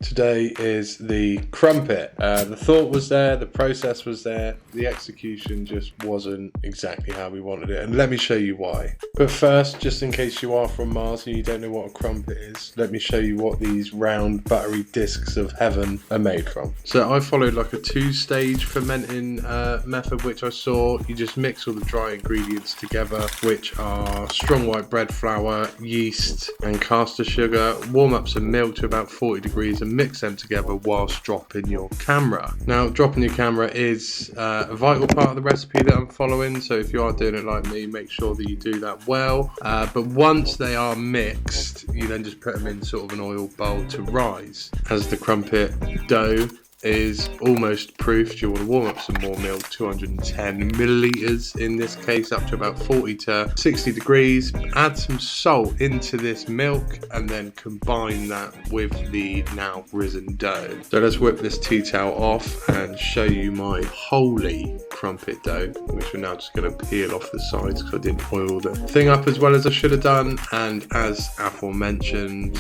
Today is the crumpet. The thought was there, the process was there, the execution just wasn't exactly how we wanted it, and let me show you why. But first, just in case you are from Mars and you don't know what a crumpet is, let me show you what these round buttery discs of heaven are made from. So I followed like a two-stage fermenting method, which I saw you just mix all the dry ingredients together, which are strong white bread flour, yeast and caster sugar. Warm up some milk to about 40 degrees and mix them together whilst dropping your camera. Now, dropping your camera is a vital part of the recipe that I'm following, so if you are doing it like me, make sure that you do that well. But once they are mixed, you then just put them in sort of an oil bowl to rise. As the crumpet dough is almost proofed, you want to warm up some more milk, 210 milliliters in this case, up to about 40 to 60 degrees. Add some salt into this milk and then combine that with the now risen dough. So let's whip this tea towel off and show you my holy crumpet dough, which we're now just going to peel off the sides because I didn't oil the thing up as well as I should have done. And as aforementioned,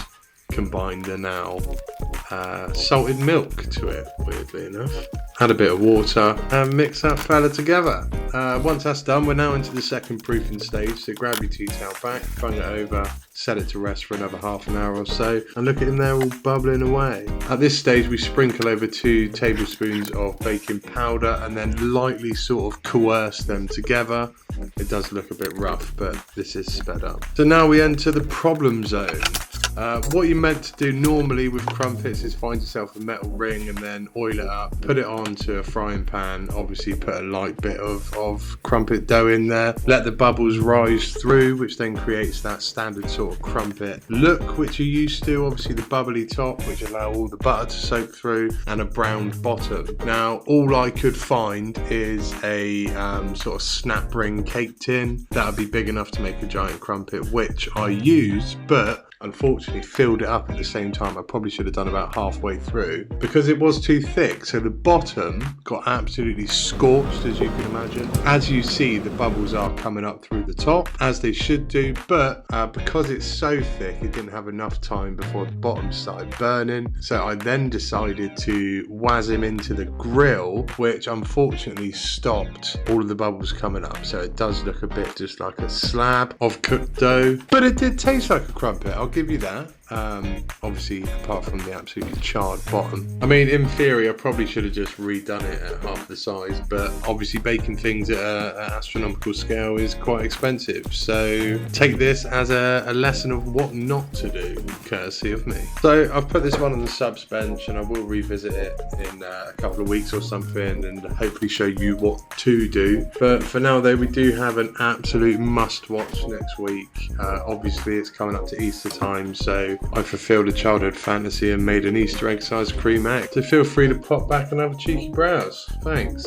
combine the now salted milk to it, weirdly enough. Add a bit of water and mix that fella together. Once that's done, we're now into the second proofing stage, so grab your tea towel back, bung it over, set it to rest for another half an hour or so, and look at them, they're all bubbling away. At this stage, we sprinkle over 2 tablespoons of baking powder and then lightly sort of coerce them together. It does look a bit rough, but this is sped up. So now we enter the problem zone. What you're meant to do normally with crumpets is find yourself a metal ring and then oil it up, put it onto a frying pan, obviously put a light bit of crumpet dough in there, let the bubbles rise through, which then creates that standard sort of crumpet look which you're used to, obviously the bubbly top which allow all the butter to soak through and a browned bottom. Now all I could find is a sort of snap ring cake tin that would be big enough to make a giant crumpet, which I used, but unfortunately filled it up at the same time. I probably should have done about halfway through because it was too thick, so the bottom got absolutely scorched, as you can imagine. As you see, the bubbles are coming up through the top as they should do, but because it's so thick it didn't have enough time before the bottom started burning, so I then decided to waz him into the grill, which unfortunately stopped all of the bubbles coming up, so it does look a bit just like a slab of cooked dough, but it did taste like a crumpet, I'll give you that. Obviously apart from the absolutely charred bottom. I mean, in theory I probably should have just redone it at half the size, but obviously baking things at an astronomical scale is quite expensive, so take this as a lesson of what not to do, courtesy of me. So I've put this one on the subs bench and I will revisit it in a couple of weeks or something and hopefully show you what to do, but for now though, we do have an absolute must watch next week. Obviously it's coming up to Easter time, so I fulfilled a childhood fantasy and made an Easter egg sized cream egg. So feel free to pop back and have a cheeky browse. Thanks.